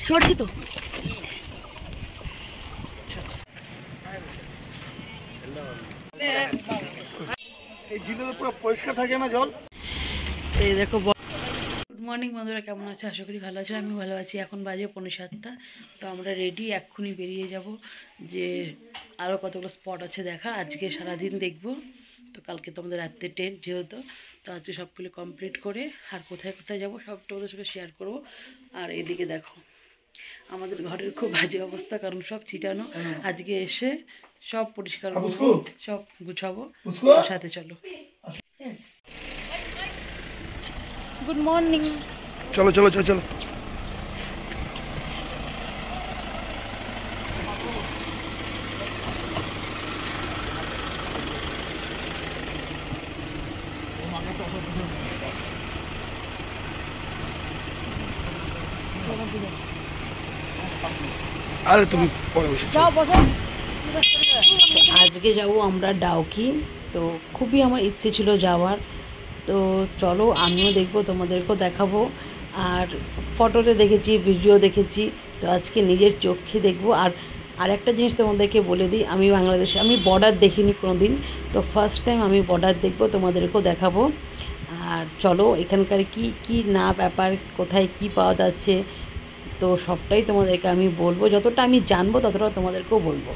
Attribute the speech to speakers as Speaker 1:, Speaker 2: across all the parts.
Speaker 1: সরছি তো।
Speaker 2: এই ঝিলের পুরো পরিষ্কার থাকে না জল।
Speaker 1: এই দেখো। গুড মর্নিং বন্ধুরা, কেমন আছে? আশা করি ভালো আছে। আমি ভালো আছি। এখন বাজে 6:45। তো আমরা রেডি, এক্ষুনি বেরিয়ে যাব। যে আরও কতগুলো স্পট আছে দেখা, আজকে সারাদিন দেখব। তো কালকে তো আমাদের রাত্রে ট্রেন যেহেতু, তো আজকে সবগুলো কমপ্লিট করে আর কোথায় কোথায় যাবো সবটা ওদের সাথে শেয়ার করবো। আর এদিকে দেখো আমাদের ঘরের খুব বাজে অবস্থা, কারণ সব ছিটানো। আজকে এসে সব পরিষ্কার করবো, সব গুছাবো। সাথে চলো। Good morning.
Speaker 2: চলো চলো চলো চলো। আরে তুমি পরে বসে যাও।
Speaker 1: আজকে যাব আমরা ডাউকি। তো খুবই আমার ইচ্ছে ছিল যাওয়ার। তো চলো, আমিও দেখবো, তোমাদেরকেও দেখাবো। আর ফটোতে দেখেছি, ভিডিও দেখেছি, তো আজকে নিজের চোখে দেখবো। আর একটা জিনিস তোমাদেরকে বলে দিই, আমি বাংলাদেশে আমি বর্ডার দেখিনি কোনো দিন। তো ফার্স্ট টাইম আমি বর্ডার দেখবো, তোমাদেরকেও দেখাবো। আর চলো, এখানকার কি কি না ব্যাপার, কোথায় কি পাওয়া যাচ্ছে, তো সবটাই তোমাদেরকে আমি বলবো। যতটা আমি জানবো ততটা তোমাদেরকেও বলবো।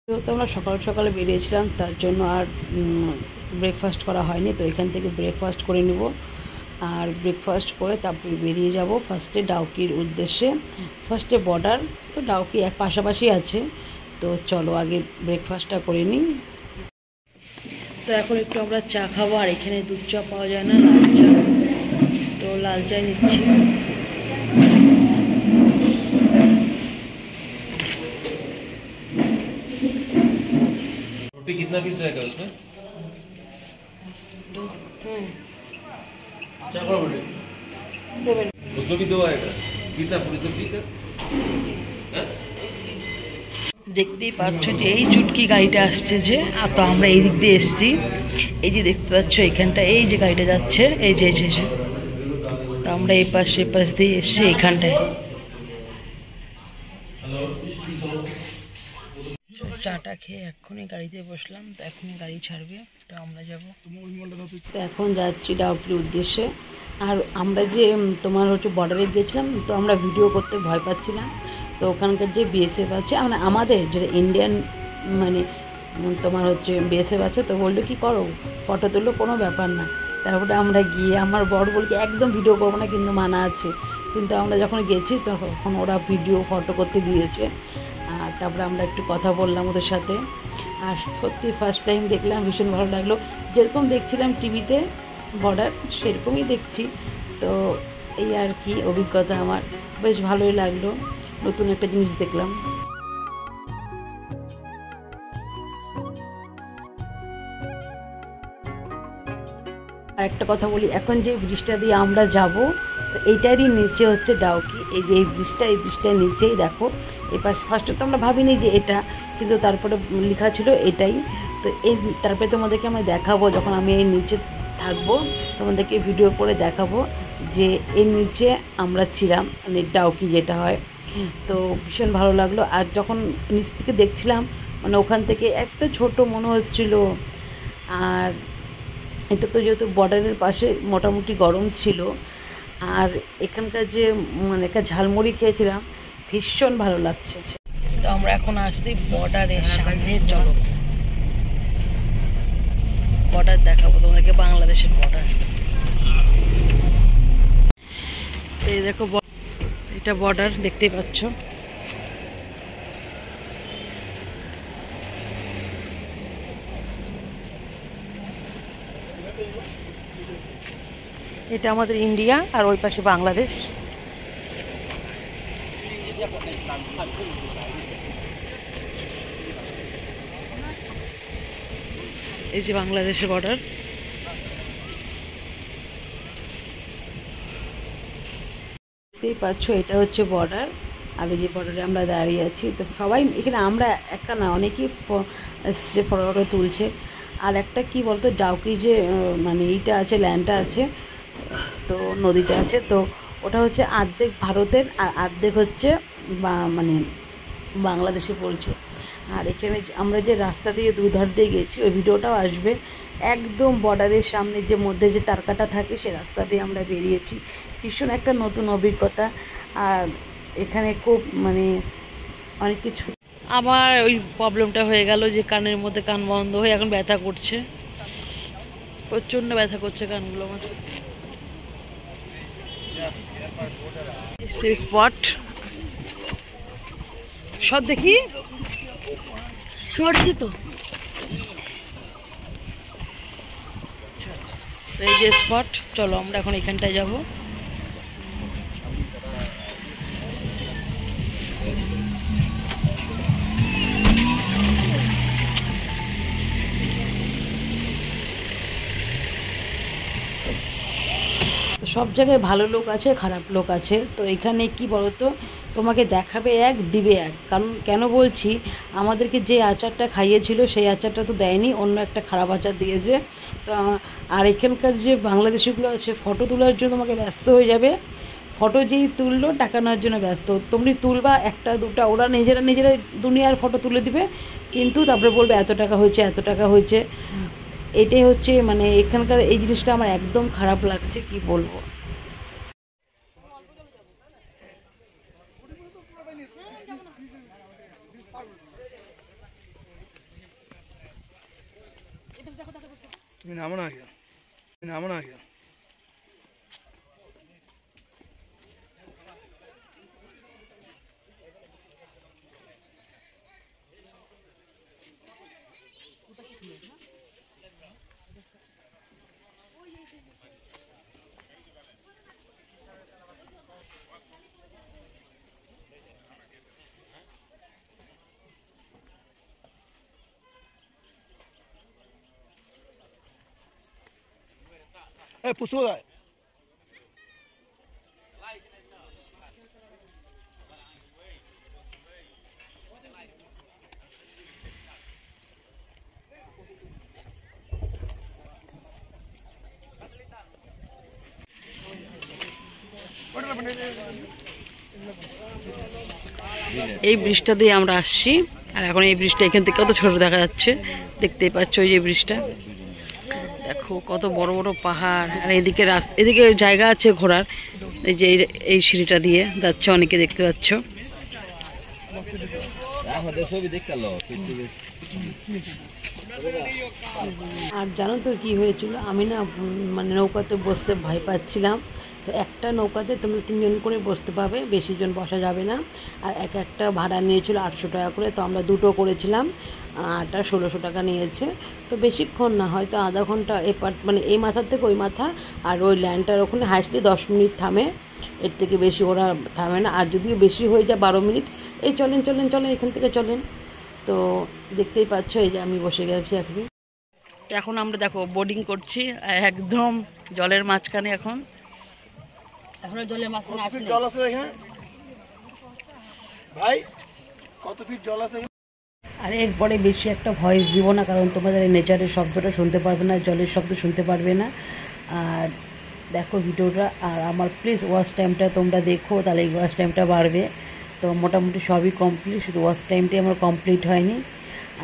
Speaker 1: যেহেতু আমরা সকাল সকালে বেরিয়েছিলাম, তার জন্য আর ব্রেকফাস্ট করা হয়নি। তো এখান থেকে ব্রেকফাস্ট করে নেব। আর ব্রেকফাস্ট করে তারপরে বেরিয়ে যাব ফার্স্টে ডাউকির উদ্দেশ্যে। ফার্স্টে বর্ডার, তো ডাউকি এক পাশাপাশি আছে। তো চলো আগে ব্রেকফাস্টটা করে নিই। তো এখন একটু আমরা চা খাবো। আর এখানে দুধ চা পাওয়া যায় না, লাল চা। তো লাল চা নিচ্ছি।
Speaker 3: रोटी कितना पीस रहेगा उसमें? चार रोटी
Speaker 1: 7।
Speaker 3: उसमें भी 2 आएगा। कितना पूरी सब्जी का?
Speaker 1: দেখতেই পাচ্ছ যে এই চুটকি গাড়িটা আসছে যে, আর তো আমরা এই দিক দিয়ে এসছি। এই যে দেখতে পাচ্ছ এখানটা, এই যে গাড়িটা যাচ্ছে, এই যে তো আমরা এই পাশ দিয়ে এসছি এখানটায়। চাটা খেয়ে এক্ষুনি গাড়িতে বসলাম। তো এখনই গাড়ি ছাড়বে, তো আমরা যাব। তো এখন যাচ্ছি ডাউকির উদ্দেশ্যে। আর আমরা যে তোমার হচ্ছে বর্ডারে গিয়েছিলাম, তো আমরা ভিডিও করতে ভয় পাচ্ছিলাম। তো ওখানকার যে বিএসএফ আছে, মানে আমাদের যেটা ইন্ডিয়ান, মানে তোমার হচ্ছে বিএসএফ আছে, তো বললো কি করো, ফটো তুললো, কোনো ব্যাপার না। তারপরে আমরা গিয়ে আমার বড় বলকে একদম ভিডিও করবো না, কিন্তু মানা আছে। কিন্তু আমরা যখন গেছি তখন ওরা ভিডিও ফটো করতে দিয়েছে। আর তারপরে আমরা একটু কথা বললাম ওদের সাথে। আর সত্যি ফার্স্ট টাইম দেখলাম, ভীষণ ভালো লাগলো। যেরকম দেখছিলাম টিভিতে বর্ডার, সেরকমই দেখছি। তো এই আর কি অভিজ্ঞতা আমার, বেশ ভালোই লাগলো, নতুন একটা জিনিস দেখলাম। আর একটা কথা বলি, এখন যে ব্রিজটা দিয়ে আমরা যাব, তো এইটারই নিচে হচ্ছে ডাউকি। এই যে এই ব্রিজটার নিচেই দেখো, এই পাশে ফার্স্টে তো আমরা ভাবিনি যে এটা, কিন্তু তারপরে লেখা ছিল এটাই। তো এই তারপরে তোমাদেরকে আমি দেখাবো, যখন আমি এই নিচে থাকবো তোমাদেরকে ভিডিও করে দেখাবো যে এর নিচে আমরা ছিলাম, মানে ডাউকি যেটা হয়। তো ভীষণ ভালো লাগলো। আর যখন নিচ থেকে দেখছিলাম, মানে ওখান থেকে একটা ছোট মনে হচ্ছিল। আর এটা তো যেহেতু বর্ডারের পাশে, মোটামুটি গরম ছিল। আর এখানকার যে মানে একটা ঝালমুড়ি খেয়েছিলাম, ভীষণ ভালো লাগছে। তো আমরা এখন আসছি বর্ডারের সামনে। চলো বর্ডার দেখাবো তোমাকে, বাংলাদেশের বর্ডার। এই দেখো, এটা বর্ডার দেখতেই পাচ্ছ। এটা আমাদের ইন্ডিয়া, আর ওই পাশে বাংলাদেশ। এই যে বাংলাদেশের বর্ডার। দেখতেই পাচ্ছ, এটা হচ্ছে বর্ডার। আর এই যে বর্ডারে আমরা দাঁড়িয়ে আছি। তো সবাই এখানে, আমরা একা না, অনেকেই এসছে, ফটো তুলছে। আর একটা কি বলতো, ডাউকি যে মানে এইটা আছে, ল্যান্ডটা আছে, তো নদীটা আছে, তো ওটা হচ্ছে অর্ধেক ভারতের আর অর্ধেক হচ্ছে মানে বাংলাদেশে পড়ছে। আর এখানে আমরা যে রাস্তা দিয়ে দুধার দিয়ে গেছি, ওই ভিডিওটাও আসবে। একদম বর্ডারের সামনে যে মধ্যে যে তারকাটা থাকে, সে রাস্তা দিয়ে আমরা বেরিয়েছি। ভীষণ একটা নতুন অভিজ্ঞতা। আর এখানে খুব মানে অনেক কিছু। আমার ওই প্রবলেমটা হয়ে গেল যে কানের মধ্যে কান বন্ধ হয়ে এখন ব্যথা করছে, প্রচণ্ড ব্যথা করছে কানগুলো আমার। সেই স্পট সব দেখি সরছি তো, এই যে স্পট। চলো আমরা এখন এখানটায় যাবো। সব জায়গায় ভালো লোক আছে, খারাপ লোক আছে। তো এখানে কি বলতো, তোমাকে দেখাবে এক, দিবে এক। কারণ কেন বলছি, আমাদেরকে যে আচারটা খাইয়েছিল সেই আচারটা তো দেয়নি, অন্য একটা খারাপ আচার দিয়েছে। তো আর এখানকার যে বাংলাদেশিগুলো আছে, ফটো তোলার জন্য তোমাকে ব্যস্ত হয়ে যাবে। ফটো যেই তুললো, টাকা নেওয়ার জন্য ব্যস্ত। তুমি তুলবা একটা দুটা, ওরা নিজেরা দুনিয়ার ফটো তুলে দিবে, কিন্তু তারপরে বলবে এত টাকা হয়েছে, এত টাকা হয়েছে। এটাই হচ্ছে মানে এখানকার এই জিনিসটা আমার একদম খারাপ লাগছে, কি বলবো।
Speaker 2: তুমি নামো না আগে, তুমি নামো না আগে। পুষো
Speaker 1: এই ব্রিজটা দিয়ে আমরা আসছি। আর এখন এই ব্রিজটা এখান থেকে কত ছোট দেখা যাচ্ছে, দেখতেই পাচ্ছ। ওই যে ব্রিজটা দেখো, কত বড় বড় পাহাড়। আর এদিকে এদিকে জায়গা আছে ঘোরার। এই যে এই সিঁড়িটা দিয়ে যাচ্ছে, অনেকে দেখতে পাচ্ছ। আর জানো তো কি হয়েছিল, আমি না মানে নৌকাতে বসতে ভয় পাচ্ছিলাম। তো একটা নৌকাতে তোমরা 3 জন করে বসতে পাবে, বেশি জন বসা যাবে না। আর একটা ভাড়া নিয়েছিল 800 টাকা করে। তো আমরা দুটো করেছিলাম, আটা 1600 টাকা নিয়েছে। তো বেশিক্ষণ না, হয়তো আধা ঘন্টা মানে এই মাথার থেকে ওই মাথা। আর ওই ল্যান্ডটার ওখানে হাইস্টলি 10 মিনিট থামে, এর থেকে বেশি ওরা থামে না। আর যদিও বেশি হয়ে যায় 12 মিনিট, এই চলেন এখান থেকে চলেন। তো দেখতেই পাচ্ছ, এই যে আমি বসে গেছি এখন। এখন আমরা দেখো বোর্ডিং করছি একদম জলের মাঝখানে। এখনো জলের মাঝখানে আসলে
Speaker 2: জল আছে এখানে ভাই, কত ফিট জল আছে?
Speaker 1: আর এরপরে বেশি একটা ভয়েস দিব না, কারণ তোমাদের নেচারের শব্দটা শুনতে পারবে না, জলের শব্দ শুনতে পারবে না। আর দেখো ভিডিওটা, আর আমার প্লিজ ওয়াচ টাইমটা তোমরা দেখো, তাহলে এই ওয়াচ টাইমটা বাড়বে। তো মোটামুটি সবই কমপ্লিট, শুধু ওয়াচ টাইমটাই আমার কমপ্লিট হয়নি।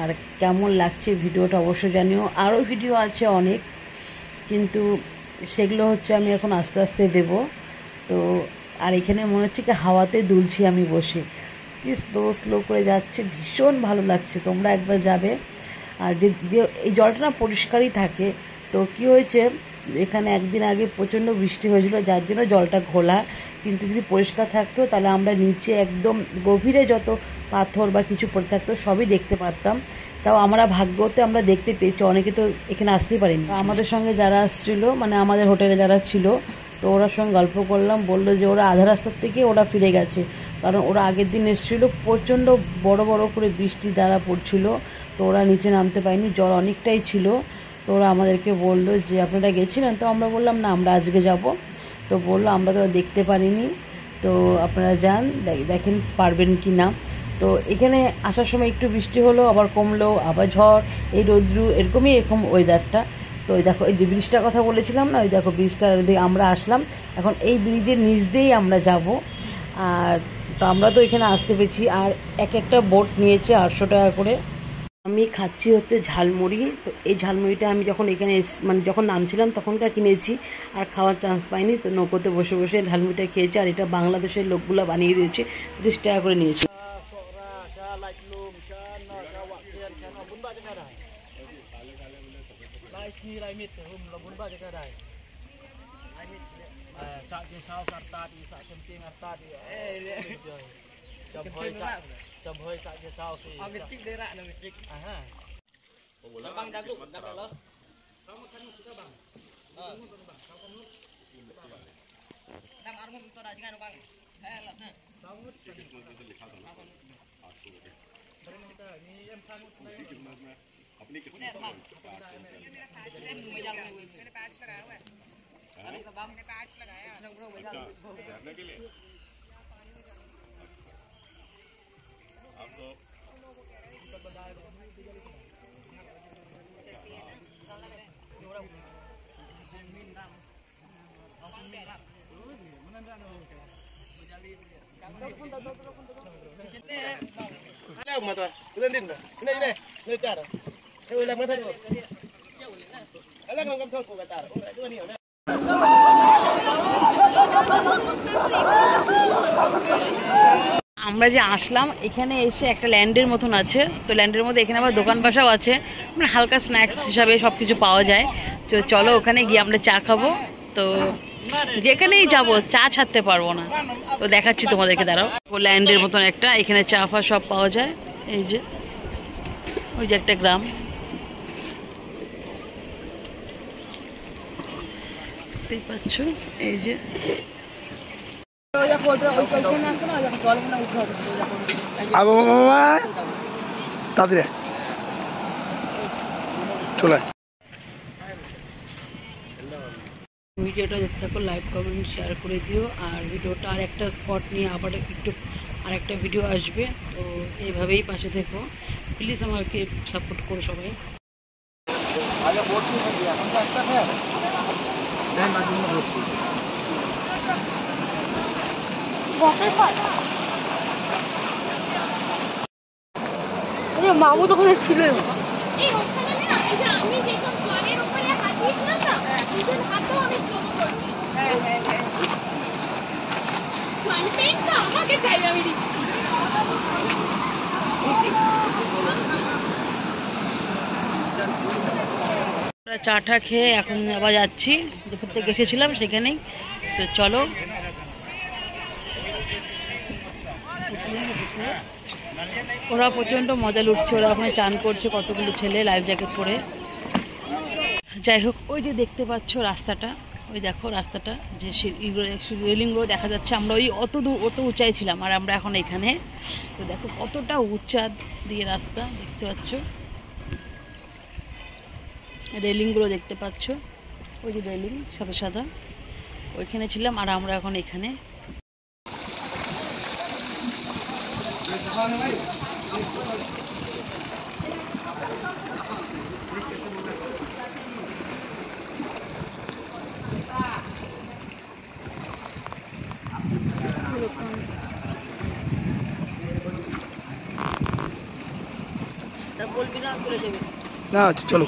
Speaker 1: আর কেমন লাগছে ভিডিওটা অবশ্যই জানিও। আরও ভিডিও আছে অনেক, কিন্তু সেগুলো হচ্ছে আমি এখন আস্তে আস্তে দেব। তো আর এখানে মনে হচ্ছে কি হাওয়াতে দুলছি আমি বসে, কি স্লো করে যাচ্ছে, ভীষণ ভালো লাগছে। তোমরা একবার যাবে। আর যে এই জলটা না পরিষ্কারই থাকে। তো কী হয়েছে, এখানে একদিন আগে প্রচণ্ড বৃষ্টি হয়েছিল, যার জন্য জলটা ঘোলা। কিন্তু যদি পরিষ্কার থাকতো, তাহলে আমরা নিচে একদম গভীরে যত পাথর বা কিছু পড়ে থাকতো সবই দেখতে পারতাম। তাও আমরা ভাগ্যতে আমরা দেখতে পেয়েছি, অনেকে তো এখানে আসতেই পারেনি। আমাদের সঙ্গে যারা আসছিলো, মানে আমাদের হোটেলে যারা ছিল, তো ওরার সঙ্গে গল্প করলাম, বললো যে ওরা আধা রাস্তার থেকে ওরা ফিরে গেছে। কারণ ওরা আগের দিন এসেছিলো, প্রচণ্ড বড় বড় করে বৃষ্টি দ্বারা পড়ছিল, তো ওরা নিচে নামতে পারেনি, জল অনেকটাই ছিল। তো ওরা আমাদেরকে বললো যে আপনারা গেছিলেন? তো আমরা বললাম না, আমরা আজকে যাব। তো বললো আমরা তো দেখতে পারিনি। তো আপনারা যান, দেখেন পারবেন কি না। তো এখানে আসার সময় একটু বৃষ্টি হলো, আবার কমলো, আবার ঝড়, এই রৌদ্রু, এরকম ওয়েদারটা। তো ওই দেখো, এই যে ব্রিজটার কথা বলেছিলাম না, ওই দেখো ব্রিজটার দিয়ে আমরা আসলাম। এখন এই ব্রিজের নিচ দিয়েই আমরা যাব। আর তো আমরা তো এখানে আসতে পেরেছি। আর একটা বোট নিয়েছে 800 টাকা করে। আমি খাচ্ছি হচ্ছে ঝালমুড়ি। তো এই ঝালমুড়িটা আমি যখন এখানে মানে যখন নামছিলাম তখনকার কিনেছি, আর খাওয়ার চান্স পাইনি। তো নৌকোতে বসে বসে ঝালমুড়িটা খেয়েছি। আর এটা বাংলাদেশের লোকগুলো বানিয়ে দিয়েছে, 30 টাকা করে নিয়েছি। আমরা যে আসলাম এখানে এসে একটা ল্যান্ডের মতন আছে। তো ল্যান্ডের মধ্যে এখানে আবার দোকান বাসাও আছে, মানে হালকা স্ন্যাক্স হিসাবে সব কিছু পাওয়া যায়। তো চলো ওখানে গিয়ে আমরা চা খাবো। তো যেখানেই যাব চা ছাড়তে পারবো না। তো দেখাচ্ছি তোমাদেরকে, দাঁড়াও। ও ল্যান্ডের মতন একটা, এখানে চা ফা সব পাওয়া যায়। এই যে ওই যে একটা গ্রাম, দেখতেই পাচ্ছ। এই যে
Speaker 2: তাড়াতাড়ি চলে।
Speaker 1: ভিডিওটা দেখতে থাকো, লাইক কমেন্ট শেয়ার করে দিও। আর ভিডিওটা আর একটা স্পট নিয়ে আবার একটু আর একটা ভিডিও আসবে। তো এইভাবেই পাশে থেকো প্লিজ, আমাকে সাপোর্ট করো সবাই। মামু তো কোথায় ছিল? চাটা খেয়ে এখন আবার যাচ্ছি যেখান থেকে এসেছিলাম সেখানেই। তো চলো, ওরা প্রচণ্ড মজা লুটছে, ওরা ওখানে চান করছে কতগুলো ছেলে লাইফ জ্যাকেট পরে। যাই হোক, ওই যে দেখতে পাচ্ছ রাস্তাটা, ওই দেখো রাস্তাটা, যে রেলিংগুলো দেখা যাচ্ছে। আমরা ওই অত উঁচাই ছিলাম, আর আমরা এখন এখানে। তো দেখো কতটা উঁচা দিয়ে রাস্তা, দেখতে পাচ্ছ রেলিংগুলো দেখতে পাচ্ছ। ওই যে রেলিং সাদা সাদা, ওইখানে ছিলাম, আর আমরা এখন এখানে। বলবি না, চলে যাবে
Speaker 2: না, চলো।